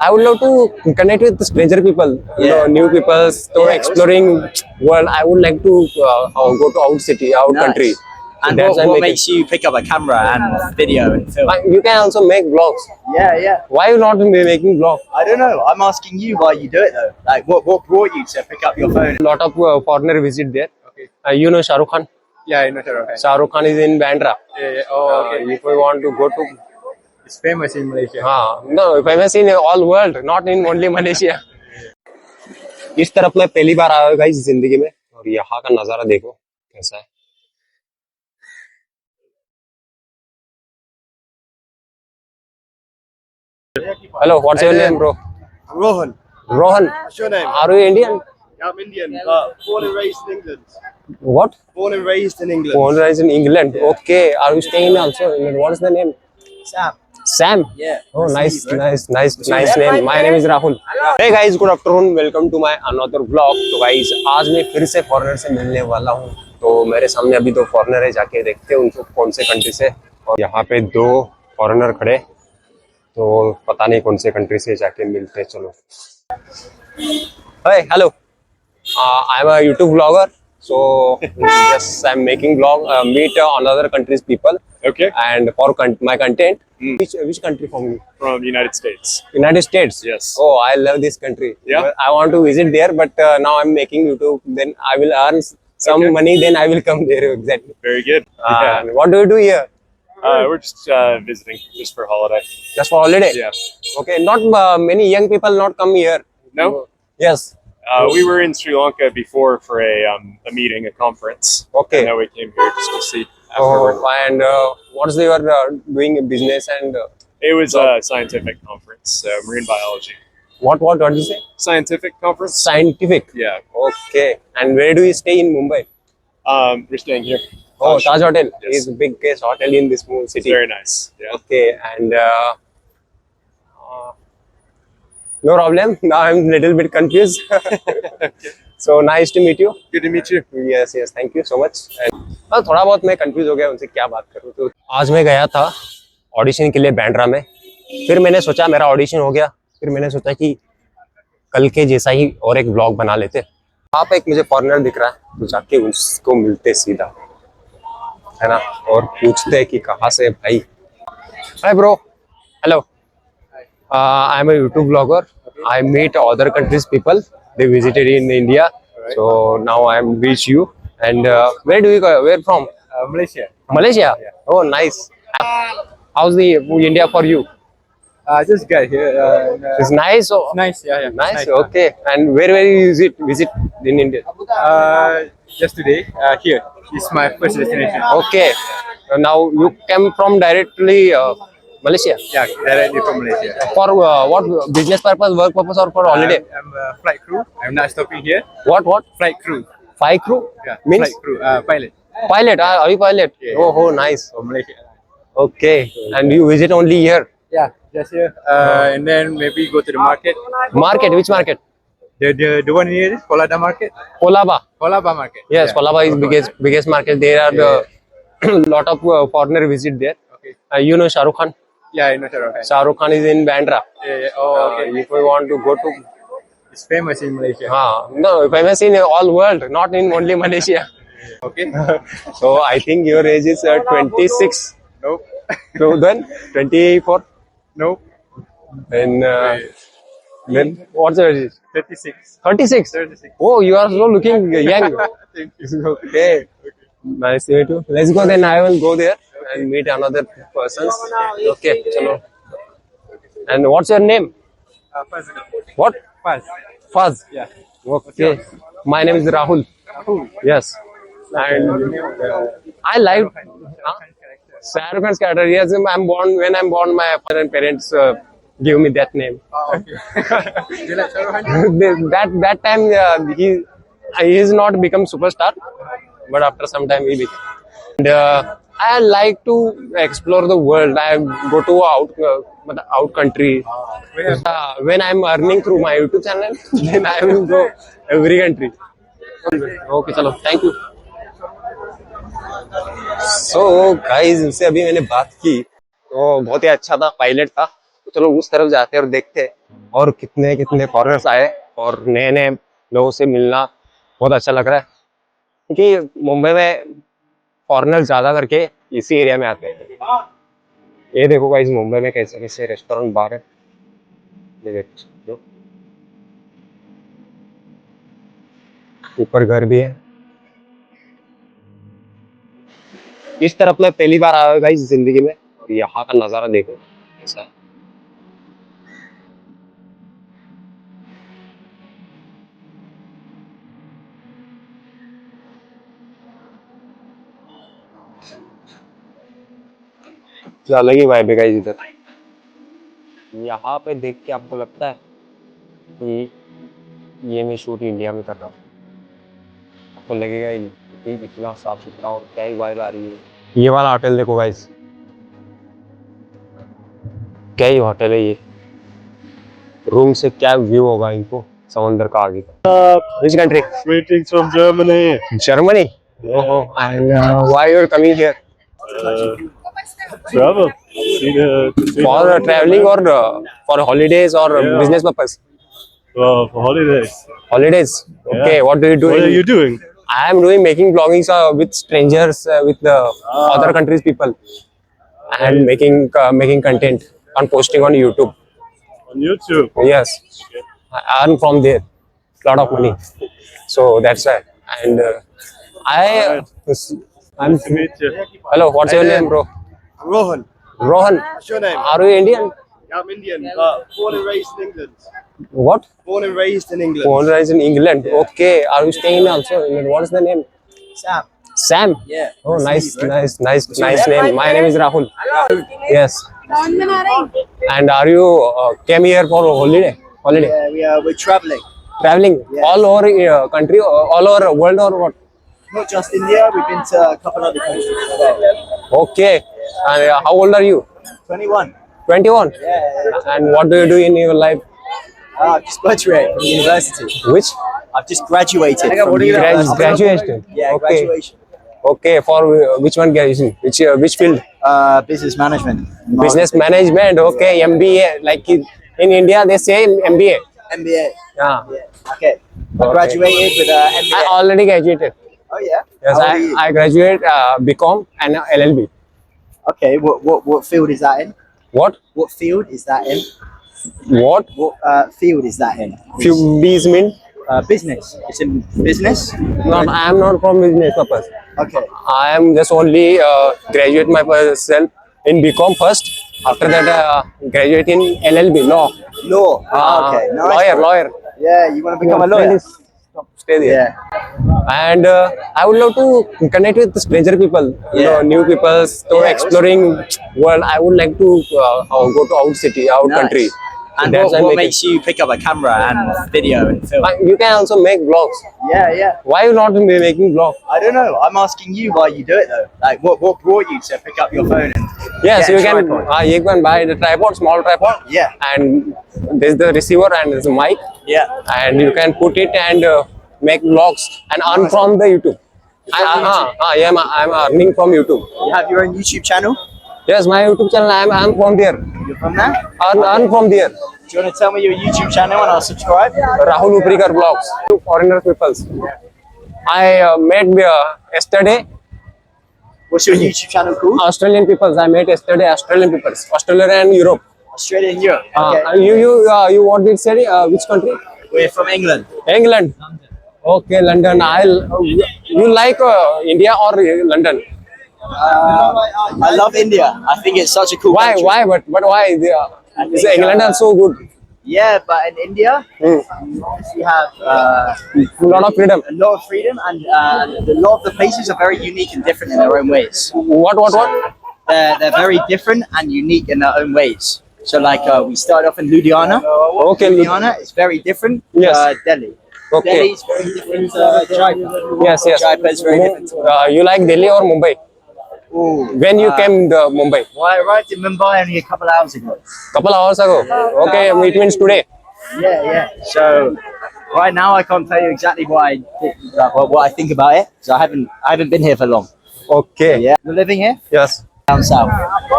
I would love to connect with stranger people, new people. So exploring world. I would like to go to out city, out country. Nice. And That's why I'm what making- makes you pick up a camera and video and film? You can also make vlogs. Yeah. Why you not making vlog? I don't know. I'm asking you why you do it though. Like, what brought you to pick up your phone? A lot of foreigner visit there. Okay. You know Shah Rukh Khan. Yeah, I know Shah Rukh Khan. Shah Rukh Khan is in Bandra. Yeah. Oh, okay. If we want to go to, It's famous in Malaysia. no, famous in all world, not in only Malaysia. इस तरफ मैं पहली बार आया guys जिंदगी में और यहाँ का नजारा देखो कैसा है. Hello, what's your name, bro? Rohan. Rohan. What's your name? Are you Indian? I'm Indian, but born and raised in England. What? Born and raised in England. Born and raised in England. Okay. Are you staying also? What is the name? Sam. Sam. Yeah. Oh, nice name. My name is Rahul. Hey guys, good afternoon. Welcome to my another vlog. तो guys, आज मैं फिर से foreigner से मिलने वाला हूँ. तो मेरे सामने अभी दो फॉरेनर है, जाके देखते हैं उनको कौन से कंट्री से. और यहाँ पे दो फॉरेनर खड़े, तो पता नहीं कौन से कंट्री से, जाके मिलते हैं. चलो. Hey, hello. I'm a YouTube vlogger. So just I'm making vlog, meet another country's people. Okay. And for my content, which country from you? From the United States. United States. Yes. Oh, I love this country. Yeah? But I want to visit there, but now I'm making YouTube. Then I will earn some Okay. money. Then I will come there exactly. Very good. And what do you do here? We're just visiting, just for holiday. Just for holiday? Yeah. Okay. Not many young people not come here. No? Yes. We were in Sri Lanka before for a meeting, a conference. Okay. And now we came here just to see Oh, afterward. and what's your doing a business and It was a scientific conference, marine biology. what did you say? Scientific conference? Scientific. Yeah. Okay. And where do you stay in Mumbai? We're staying here. Oh, Taj Hotel. Yes. It's the biggest hotel in this It's city. very nice. Yeah. Okay, and no problem. Now I'm a little bit confused. So nice to meet you. Good to meet you. Yes, thank you so much. And थोड़ा बहुत मैं confuse हो गया उनसे क्या बात करूँ. तो आज मैं गया था ऑडिशन के लिए बैंड्रा में. फिर मैंने सोचा मेरा ऑडिशन हो गया. फिर मैंने सोचा कि कल के जैसा ही और एक व्लॉग बना लेते. वहाँ पे एक मुझे फॉरेनर दिख रहा है, तो जाके उसको मिलते सीधा, है ना, और पूछते कि कहाँ से भाई. Hi bro. Hello. I am a YouTube vlogger. I meet other countries people. They visited in India. So now I am reach you. And where do you go? Where from? Malaysia. Malaysia. Oh, nice. How's the India for you? Just got here. It's nice. Oh, Nice. Yeah. nice. Okay. And where you visit in India? Just today. Here. It's my first destination. Okay. Now you came from directly Malaysia. Yeah, directly from Malaysia. For what business purpose, work purpose, or for holiday? I'm a flight crew. I'm not stopping here. What? Flight crew. Flight crew? Yeah. Means Flight crew. Pilot. pilot. Are you pilot? Yeah. Oh, nice. From Malaysia. Okay. And you visit only here? Yeah. Just here. And then maybe go to the market. Market? Which market? The one here is Kolada market. Kolaba. Kolaba market. Yes, Yeah. Kolaba is biggest market. There are the lot of foreigner visit there. Okay. You know Shah Rukh Khan. Yeah, I know Shah Rukh Khan. Shah Rukh Khan is in Bandra. Yeah. Oh, okay. If we want to go to, It's famous in Malaysia. no, famous in all world, not in only Malaysia. Okay. So I think your age is 26. Nope. So then 24. Nope. And then what's your age? 36. 36. 36. Oh, you are so looking young. Thank you. Okay. Nice to meet you. Let's go then. I will go there and meet another persons. Okay, chalo. And what's your name? Faz. What? Faz. Faz. Yeah. Okay. My name is Rahul. Yes. And I like Shah Rukh Khan's character. Yes, when I'm born, my parents give me that name. Oh, okay. You like Shah Rukh Khan? that time he is not become superstar, but after some time he became. And I like to explore the world. I go to out country. When I'm earning through my YouTube channel, then I will go every country. Okay, चलो, thank you. So guys, इनसे अभी मैंने बात की तो बहुत ही अच्छा था, पायलट था. तो चलो उस तरफ जाते हैं और देखते हैं और कितने कितने फॉरेनर्स आए और नए नए लोगों से मिलना बहुत अच्छा लग रहा है, क्योंकि मुंबई में फॉरेनर ज्यादा करके इसी एरिया में आते हैं। ये देखो गाइस मुंबई में कैसे कैसे रेस्टोरेंट बार है, ये देखो ऊपर घर भी है। इस तरफ मैं पहली बार आया गाइस जिंदगी में, और यहाँ का नजारा देखो ऐसा है। तो अलग ही वाइब है गाइस इधर। यहाँ पे देख के आपको लगता है कि ये मैं शूट इंडिया में कर रहा हूँ, आपको लगेगा कि इतना साफ सुथरा और क्या ही वाइब आ रही है। ये वाला होटल देखो गाइस, क्या ही होटल है ये, रूम से क्या व्यू होगा इनको समंदर का आगे। Which country? Greetings from Germany. Germany. Oh, and why you are coming here? Travel. See to see For traveling or for holidays or Yeah. business purpose? for holidays. Holidays. Okay. Yeah. What do you do? What are you doing? I am doing making vloggings with strangers, with the other countries people, and making content and posting on YouTube. On YouTube. Yes, I earn from there lot of money. So that's why. And I'm. Nice to meet you. Hello. What's your name, bro? Rohan. Rohan. What's your name? Are you Indian? Yeah, I'm Indian, but born and raised in England. What? Born and raised in England. Born and raised in England. Okay. Are you staying also? What is the name? Sam. Sam. Yeah. Oh, nice name. My name is Rahul. Yes. And are you came here for holiday? Yeah, we're traveling. Traveling Yes. all over country, all over world, or what? Not just India, we've been to a couple other countries as well. Okay. And how old are you? 21. 21. Yeah. And what do you do in your life? I've just graduated from university. Which? I've just graduated from university. Graduation. Yeah, Okay. graduation. Okay. For which one graduation? Which field? Business management. Business management. Okay. MBA. Like in India, they say MBA. MBA. Yeah. Yeah. Okay. I graduated with a MBA. I already graduated. Oh yeah. Yes, How old are you? I graduate BCom and LLB. Okay. What field is that in? What? What field is that in? What? What field is that in? Few B's mean? Business. It's in business. Not. I am not from business purpose. Okay. I am just only graduate myself in BCom first. After that, graduate in LLB law. Law. Okay. Nice. Lawyer. Yeah. You want to become a lawyer? Stay there. Yeah. And I would love to connect with stranger people, Yeah. new people, so Yeah. exploring world. I would like to go to out city, out Nice. country. And That's why what I'm makes you pick up a camera and video and film? You can also make vlogs. Yeah. Why you not making vlog? I don't know. I'm asking you why you do it though. Like, what brought you to pick up your phone and Yes, get a you can. tripod? You can buy the tripod, small tripod, Yeah. and there's the receiver and there's a mic, Yeah. and you can put it and make vlogs and earn from the YouTube. I'm earning from YouTube. You have your own YouTube channel. Yes, my YouTube channel. I'm from there. You're from there. Earn from there. Do you want to tell me your YouTube channel and I'll subscribe? Rahul Uprikar vlogs. To foreigner peoples. I met yesterday What's your YouTube channel called? Australian peoples. I met yesterday Australian peoples. Australia and Europe. Australia and Europe. Okay. You what did say? Which country? We're from England. England. Okay, London. You like India or London? I love India. I think it's such a cool Why? country. Why? But why? Is England are so good? Yeah, but in India, you have A lot of freedom. a lot of freedom, and a lot of the places are very unique and different in their own ways. What? They're very different and unique in their own ways. So, like, we started off in Ludhiana. Okay. Ludhiana is very different Yes. to Delhi. Okay. Delhi is very different to Jaipur. Yes. Jaipur is very different to You like Delhi or Mumbai? Ooh, When you came to Mumbai? well, I arrived in Mumbai only a couple hours ago. Couple hours ago. Okay, it means today. Yeah. So, right now I can't tell you exactly what I think about it. So I haven't been here for long. Okay. Yeah, you're living here Yes. down south.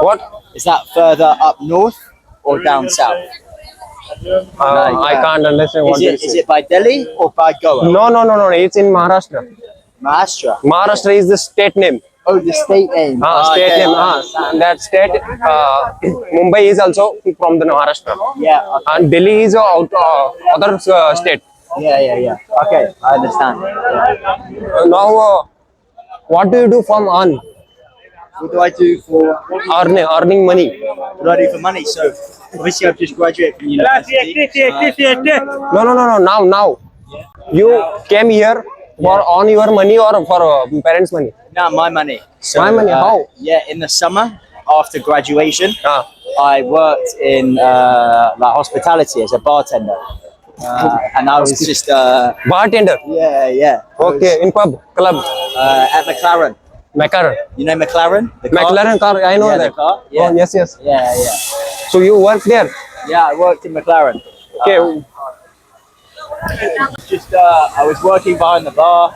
What? Is that further up north or down south? I can't understand what they Is say. it by Delhi or by Goa? No. It's in Maharashtra. Maharashtra. Maharashtra is the state name. Oh, the state name. State okay, name. I understand. That state. Mumbai is also from the Maharashtra. Yeah. Okay. And Delhi is other state. Yeah. Okay, I understand. Now, what do you do from on What do I do for earning money? what do I do for money? So obviously I've just graduated from university. No. Now, you came here for on your money or for parents' money? Now my money. So, My money, how? Yeah, in the summer after graduation, Ah, I worked in like hospitality as a bartender, and I was just bartender. yeah. Okay, in pub, club, At McLaren. McLaren. You know McLaren? The car? McLaren car, I know Yeah, the that. car? Yeah. Oh, yes. Yeah. So you work there? Yeah, I worked in McLaren. Okay. Just I was working behind the bar,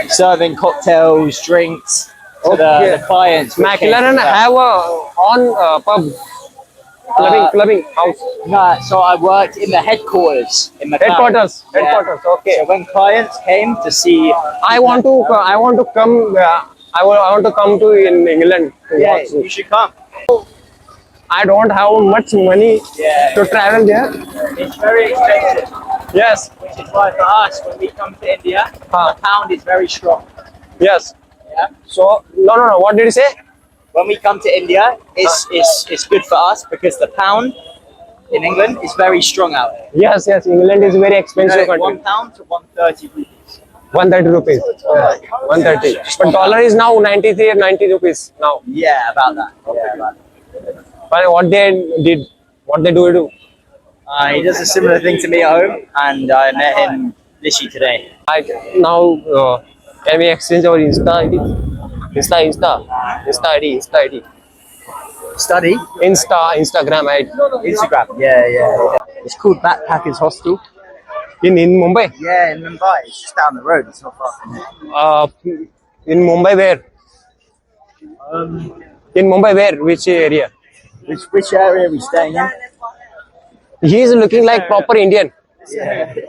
serving cocktails, drinks to Okay. the clients. which came McLaren to the bar. have a on pub, clubbing house, No, so I worked in the headquarters in McLaren. headquarters. Yeah. Okay. So when clients came to see, I want to come. I want to come to in England to yeah, watch. you should come. I don't have much money Yeah, to travel there. it's very expensive, Yes. which is why for us, when we come to India, Huh. the pound is very strong. Yes. Yeah. So no. What did you say? When we come to India, it's good for us because the pound in England is very strong out here. Yes. England is very expensive country. £1 to 130 rupees. 130 rupees. 130. But dollar is now 93 or 90 rupees now. Yeah, about that. Yeah, about that. But what they do? He does a similar thing to me at home, and I met him literally today. Now, can we exchange our Insta ID? Insta ID. Study? Instagram ID. Instagram. Yeah. It's called Backpackers Hostel. In Mumbai. Yeah, in Mumbai. It's just down the road. It's not far from here. In Mumbai where? In Mumbai where? Which area? Which area are we staying in? He is looking like proper Indian.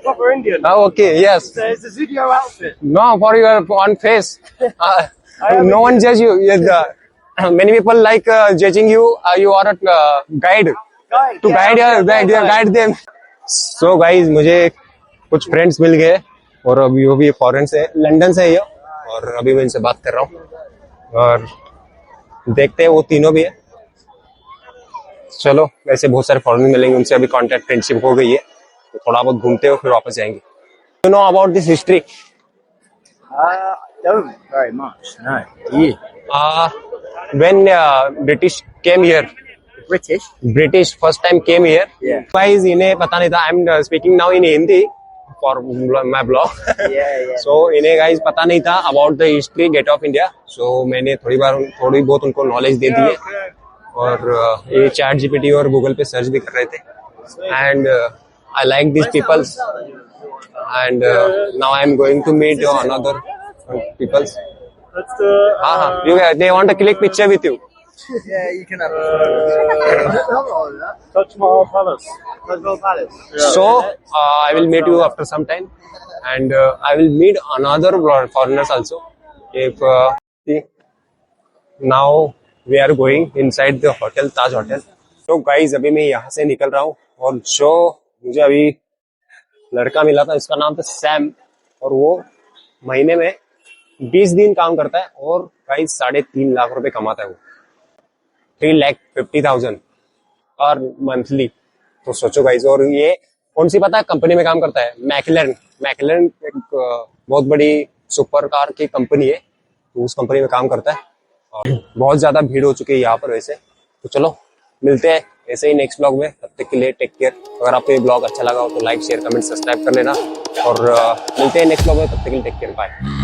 Proper Indian. Oh, okay. Yes. It's a video outfit. No, for your on face. No one judge you. Yes, many people like judging you. You are a guide. To guide them. So guys, मुझे कुछ friends मिल गए और अभी वो भी foreign से, London से ही है, और अभी मैं इनसे बात कर रहा हूँ और देखते हैं वो तीनों भी है. चलो, वैसे बहुत सारे फॉरेनर मिलेंगे, उनसे अभी कांटेक्ट फ्रेंडशिप हो गई है, तो थोड़ा बहुत घूमते हो फिर वापस जाएंगे. You know about this history? Don't very much. No. Yeah. When British came here, British first time came here. Yeah. Guys, इन्हें पता नहीं था. I'm speaking now in Hindi for my blog. Yeah. So इन्हें guys पता नहीं था about the history Gate of India. So मैंने थोड़ी बहुत उनको knowledge दे दी है, और ये चैट जीपीटी और गूगल पे सर्च भी कर रहे थे. And I like these people. And now I am going to meet another people. They want to click picture with you. Yeah, you can have Taj Mahal Palace. So I will meet you after some time, and I will meet another foreigners also. If now we are going inside the hotel, Taj Hotel. So guys, अभी मैं यहाँ से निकल रहा हूँ, और जो मुझे अभी लड़का मिला था, इसका नाम था सैम, और वो महीने में 20 दिन काम करता है, और गाइस 3.5 लाख रुपए कमाता है वो. 3,50,000 और मंथली. तो सोचो गाइस. और ये कौन सी पता है कंपनी में काम करता है? मैकलैरन एक बहुत बड़ी सुपर कार की कंपनी है, तो उस कंपनी में काम करता है. और बहुत ज्यादा भीड़ हो चुकी है यहाँ पर वैसे. तो चलो मिलते हैं ऐसे ही नेक्स्ट ब्लॉग में. तब तक के लिए टेक केयर. अगर आपको ये ब्लॉग अच्छा लगा हो तो लाइक शेयर कमेंट सब्सक्राइब कर लेना, और मिलते हैं नेक्स्ट ब्लॉग में. तब तक के लिए टेक केयर. बाय.